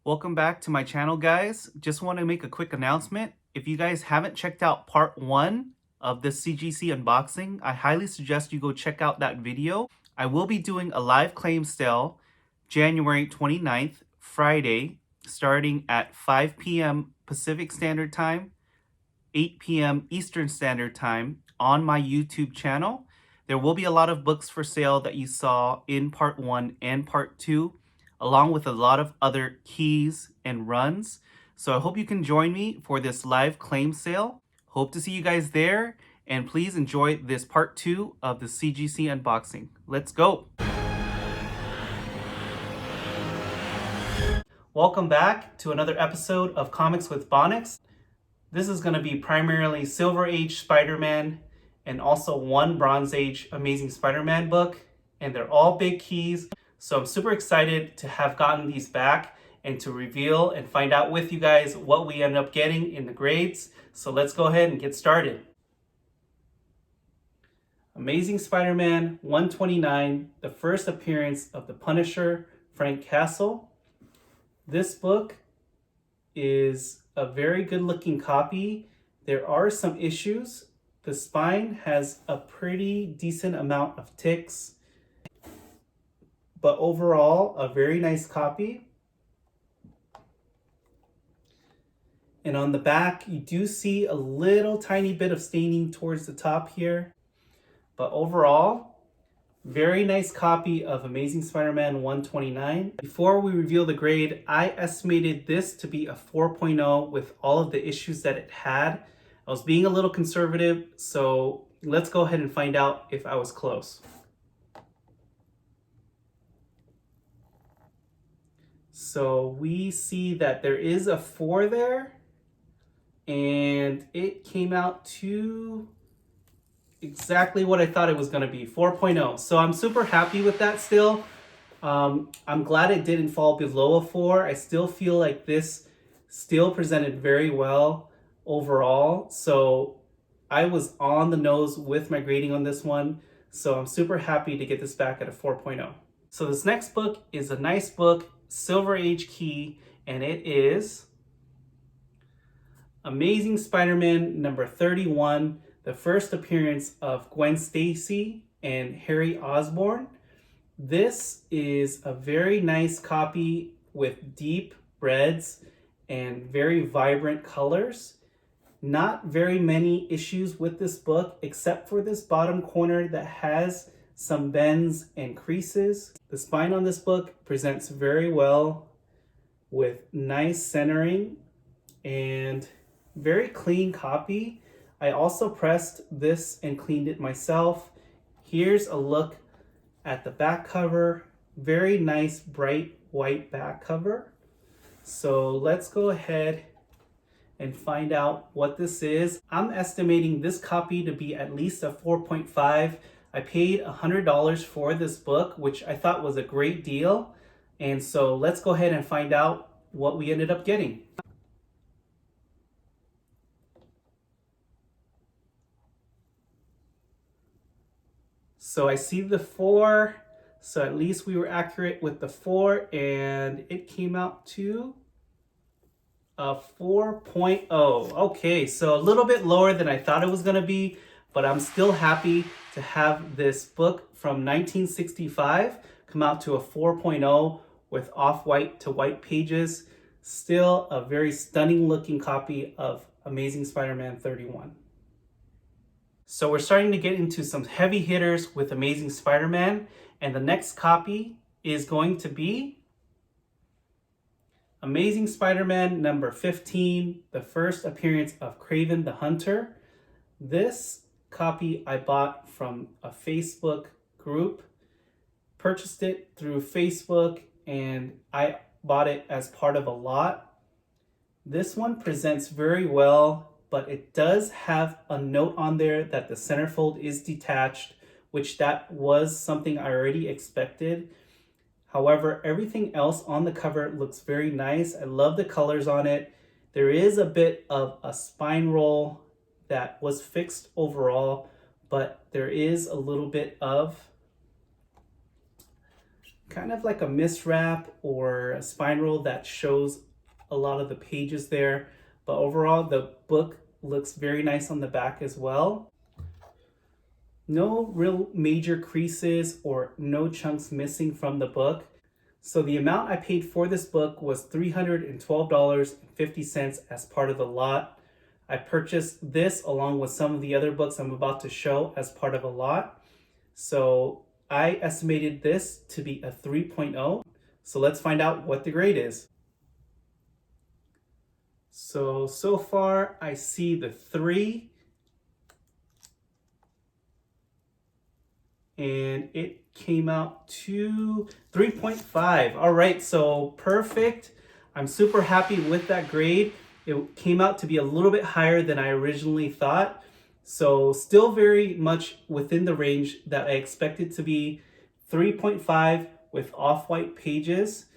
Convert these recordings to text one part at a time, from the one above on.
Welcome back to my channel, guys. Just want to make a quick announcement. If you guys haven't checked out part 1 of the CGC unboxing, I highly suggest you go check out that video. I will be doing a live claim sale January 29th, Friday, starting at 5 p.m. Pacific Standard Time, 8 p.m. Eastern Standard Time on my YouTube channel. There will be a lot of books for sale that you saw in part 1 and part 2, along with a lot of other keys and runs. So I hope you can join me for this live claim sale. Hope to see you guys there, and please enjoy this part 2 of the CGC unboxing. Let's go. Welcome back to another episode of Comics with Bonix. This is going to be primarily Silver Age Spider-Man and also one Bronze Age Amazing Spider-Man book, and they're all big keys. So I'm super excited to have gotten these back and to reveal and find out with you guys what we end up getting in the grades. So let's go ahead and get started. Amazing Spider-Man 129, the first appearance of the Punisher, Frank Castle. This book is a very good looking copy. There are some issues. The spine has a pretty decent amount of ticks, but overall, a very nice copy. And on the back, you do see a little tiny bit of staining towards the top here. But overall, very nice copy of Amazing Spider-Man 129. Before we reveal the grade, I estimated this to be a 4.0 with all of the issues that it had. I was being a little conservative, so let's go ahead and find out if I was close. So we see that there is a 4 there, and it came out to exactly what I thought it was going to be, 4.0. So I'm super happy with that still. I'm glad it didn't fall below a 4. I still feel like this still presented very well overall. So I was on the nose with my grading on this one. So I'm super happy to get this back at a 4.0. So this next book is a nice book, Silver Age key, and it is Amazing Spider-Man number 31, the first appearance of Gwen Stacy and Harry Osborn. This is a very nice copy with deep reds and very vibrant colors. Not very many issues with this book except for this bottom corner that has some bends and creases. The spine on this book presents very well with nice centering and very clean copy. I also pressed this and cleaned it myself. Here's a look at the back cover. Very nice bright white back cover. So let's go ahead and find out what this is. I'm estimating this copy to be at least a 4.5. I paid $100 for this book, which I thought was a great deal. And so let's go ahead and find out what we ended up getting. So I see the 4, so at least we were accurate with the 4, and it came out to a 4.0. Okay, so a little bit lower than I thought it was gonna be, but I'm still happy to have this book from 1965 come out to a 4.0 with off-white to white pages. Still a very stunning looking copy of Amazing Spider-Man 31. So we're starting to get into some heavy hitters with Amazing Spider-Man, and the next copy is going to be Amazing Spider-Man number 15, the first appearance of Kraven the Hunter. This copy I bought from a Facebook group, purchased it through Facebook, and I bought it as part of a lot. This one presents very well, but it does have a note on there that the centerfold is detached, which that was something I already expected. However, everything else on the cover looks very nice. I love the colors on it. There is a bit of a spine roll that was fixed overall, but there is a little bit of kind of like a miswrap or a spine roll that shows a lot of the pages there. But overall, the book looks very nice on the back as well. No real major creases or no chunks missing from the book. So the amount I paid for this book was $312.50 as part of the lot. I purchased this along with some of the other books I'm about to show as part of a lot. So I estimated this to be a 3.0. So let's find out what the grade is. So far I see the 3. And it came out to 3.5. All right, so perfect. I'm super happy with that grade. It came out to be a little bit higher than I originally thought. So still very much within the range that I expected to be. 3.5 with off-white pages,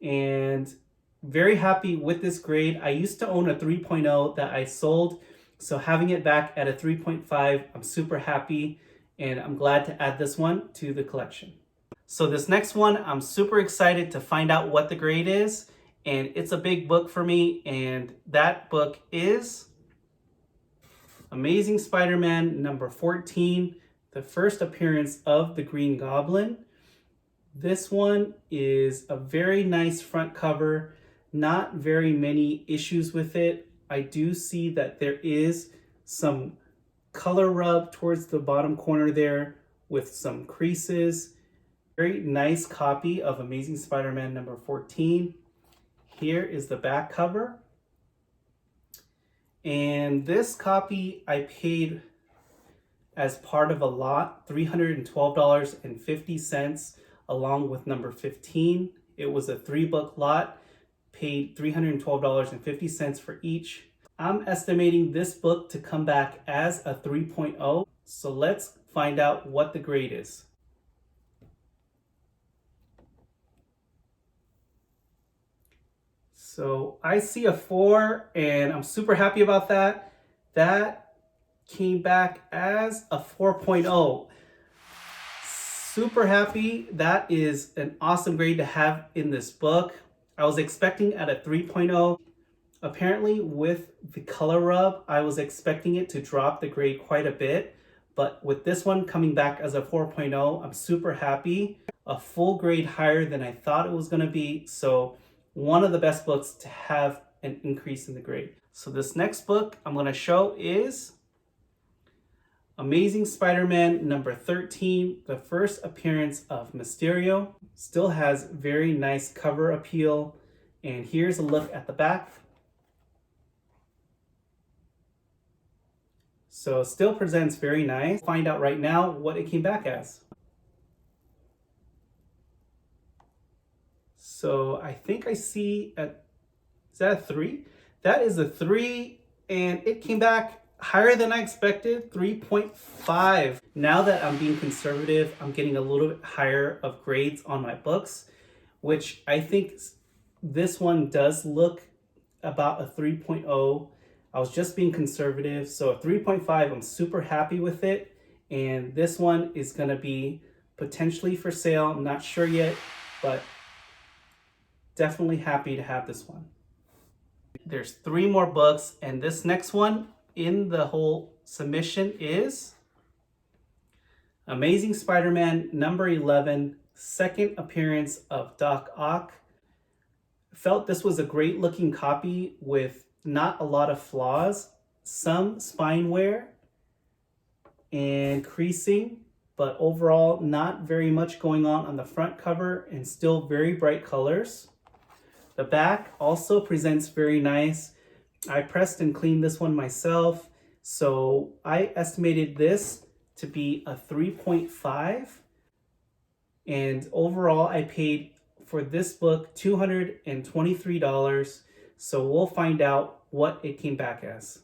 and very happy with this grade. I used to own a 3.0 that I sold, so having it back at a 3.5, I'm super happy. And I'm glad to add this one to the collection. So this next one, I'm super excited to find out what the grade is. And it's a big book for me. And that book is Amazing Spider-Man number 14, the first appearance of the Green Goblin. This one is a very nice front cover. Not very many issues with it. I do see that there is some color rub towards the bottom corner there with some creases. Very nice copy of Amazing Spider-Man number 14. Here is the back cover. And this copy I paid as part of a lot, $312.50 along with number 15. It was a 3-book lot, paid $312.50 for each. I'm estimating this book to come back as a 3.0. So let's find out what the grade is. So I see a 4 and I'm super happy about that. That came back as a 4.0. Super happy. That is an awesome grade to have in this book. I was expecting at a 3.0. Apparently with the color rub, I was expecting it to drop the grade quite a bit, but with this one coming back as a 4.0, I'm super happy. A full grade higher than I thought it was going to be, so one of the best books to have an increase in the grade. So this next book I'm going to show is Amazing Spider-Man number 13, the first appearance of Mysterio. Still has very nice cover appeal, and here's a look at the back. So still presents very nice. Find out right now what it came back as. So I think I see is that a 3? That is a 3, and it came back higher than I expected, 3.5. Now that I'm being conservative, I'm getting a little bit higher of grades on my books, which I think this one does look about a 3.0. I was just being conservative, so a 3.5, I'm super happy with it. And this one is gonna be potentially for sale. I'm not sure yet, but definitely happy to have this one. There's 3 more books, and this next one in the whole submission is Amazing Spider-Man number 11, second appearance of Doc Ock. Felt this was a great looking copy with not a lot of flaws, some spine wear and creasing, but overall not very much going on the front cover and still very bright colors. The back also presents very nice. I pressed and cleaned this one myself, so I estimated this to be a 3.5, and overall I paid for this book $223. So we'll find out what it came back as.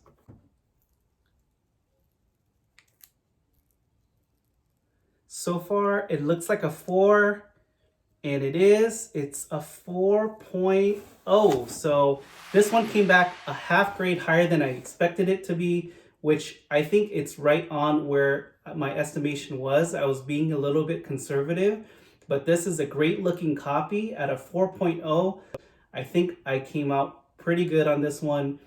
So far, it looks like a 4, and it's a 4.0. So this one came back a half grade higher than I expected it to be, which I think it's right on where my estimation was. I was being a little bit conservative. but this is a great looking copy at a 4.0. I think I came out pretty good on this one,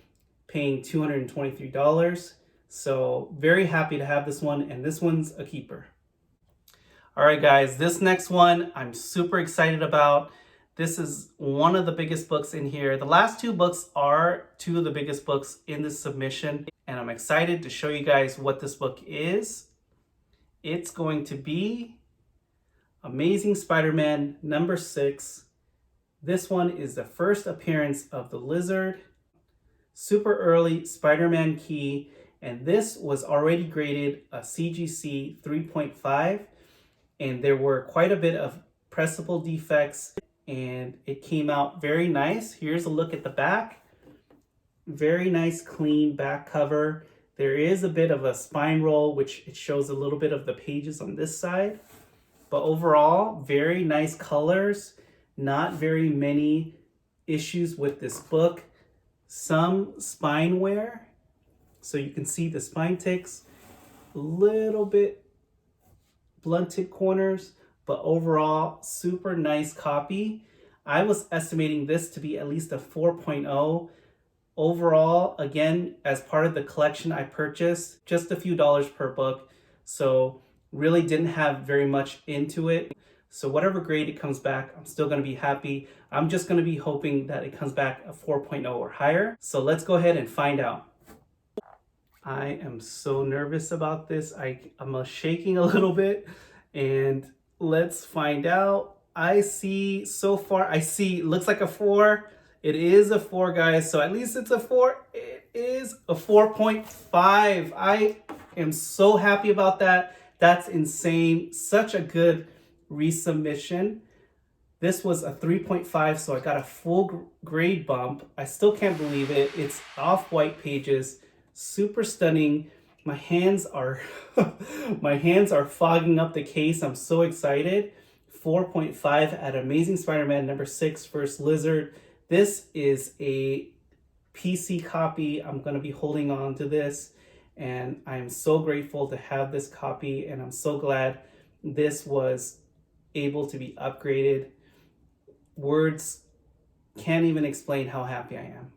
paying $223. So very happy to have this one, and this one's a keeper. All right, guys, this next one I'm super excited about. This is one of the biggest books in here. The last two books are two of the biggest books in this submission, and I'm excited to show you guys what this book is. It's going to be Amazing Spider-Man number 6. This one is the first appearance of the Lizard, super early Spider-Man key, and this was already graded a CGC 3.5, and there were quite a bit of pressable defects, and it came out very nice. Here's a look at the back. Very nice, clean back cover. There is a bit of a spine roll, which it shows a little bit of the pages on this side. But overall, very nice colors. Not very many issues with this book. Some spine wear. So you can see the spine ticks. A little bit blunted corners, but overall super nice copy. I was estimating this to be at least a 4.0. Overall, again, as part of the collection I purchased, just a few dollars per book, so really didn't have very much into it. So whatever grade it comes back, I'm still going to be happy. I'm just going to be hoping that it comes back a 4.0 or higher. So let's go ahead and find out. I am so nervous about this. I'm shaking a little bit, and let's find out. I see so far, it looks like a 4. It is a 4, guys. So at least it's a 4. It is a 4.5. I am so happy about that. That's insane. Such a good resubmission. This was a 3.5, so I got a full grade bump. I still can't believe it. It's off-white pages. Super stunning. My hands are fogging up the case. I'm so excited. 4.5 at Amazing Spider-Man number 6, First Lizard. This is a PC copy. I'm going to be holding on to this, and I'm so grateful to have this copy, and I'm so glad this was able to be upgraded. Words can't even explain how happy I am.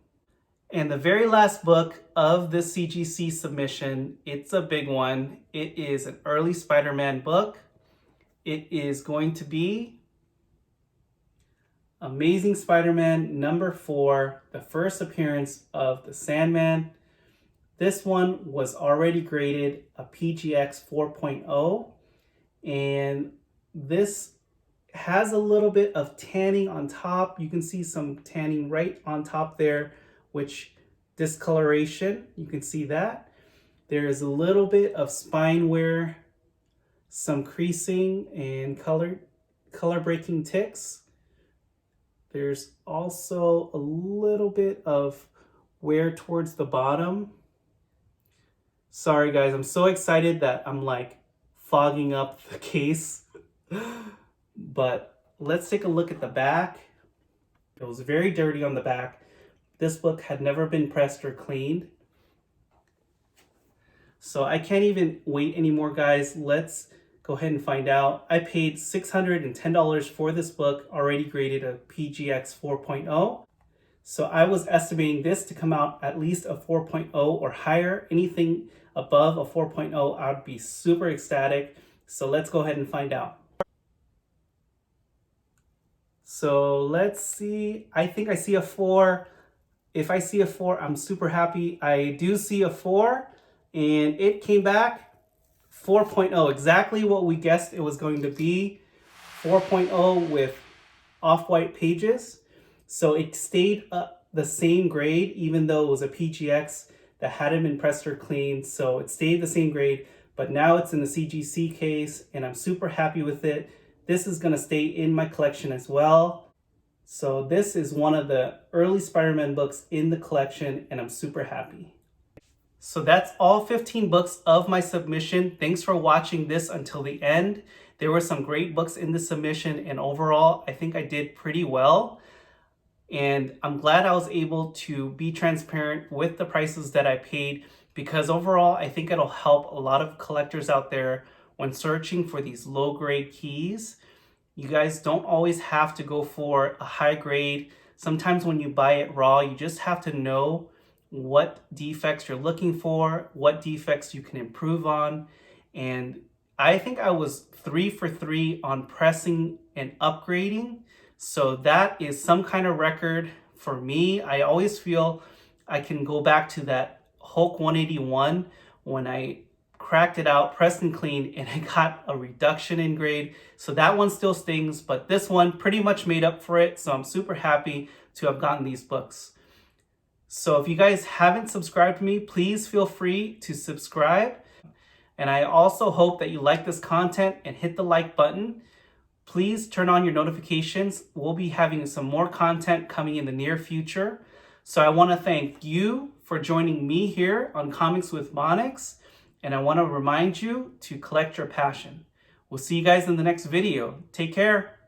And the very last book of this CGC submission, it's a big one. It is an early Spider-Man book. It is going to be Amazing Spider-Man number 4, the first appearance of the Sandman. This one was already graded a PGX 4.0, and this has a little bit of tanning on top. You can see some tanning right on top there, which discoloration, you can see that. There is a little bit of spine wear, some creasing and color breaking ticks. There's also a little bit of wear towards the bottom. Sorry guys, I'm so excited that I'm like fogging up the case. But let's take a look at the back. It was very dirty on the back. This book had never been pressed or cleaned. So I can't even wait anymore, guys. Let's go ahead and find out. I paid $610 for this book, already graded a PGX 4.0. So I was estimating this to come out at least a 4.0 or higher. Anything above a 4.0, I'd be super ecstatic. So let's go ahead and find out. So let's see. I think I see a 4. If I see a 4, I'm super happy. I do see a 4, and it came back 4.0, exactly what we guessed it was going to be. 4.0 with off-white pages. So it stayed the same grade, even though it was a PGX that hadn't been pressed or cleaned. So it stayed the same grade, but now it's in the CGC case, and I'm super happy with it. This is going to stay in my collection as well. So this is one of the early Spider-Man books in the collection, and I'm super happy. So that's all 15 books of my submission. Thanks for watching this until the end. There were some great books in the submission, and overall, I think I did pretty well. And I'm glad I was able to be transparent with the prices that I paid, because overall, I think it'll help a lot of collectors out there when searching for these low-grade keys. You guys don't always have to go for a high grade. Sometimes when you buy it raw, you just have to know what defects you're looking for, what defects you can improve on. And I think I was 3 for 3 on pressing and upgrading. So that is some kind of record for me. I always feel I can go back to that Hulk 181 when I cracked it out, pressed and cleaned, and I got a reduction in grade. So that one still stings, but this one pretty much made up for it. So I'm super happy to have gotten these books. So if you guys haven't subscribed to me, please feel free to subscribe. And I also hope that you like this content and hit the like button. Please turn on your notifications. We'll be having some more content coming in the near future. So I want to thank you for joining me here on Comics with Monix. And I want to remind you to collect your passion. We'll see you guys in the next video. Take care.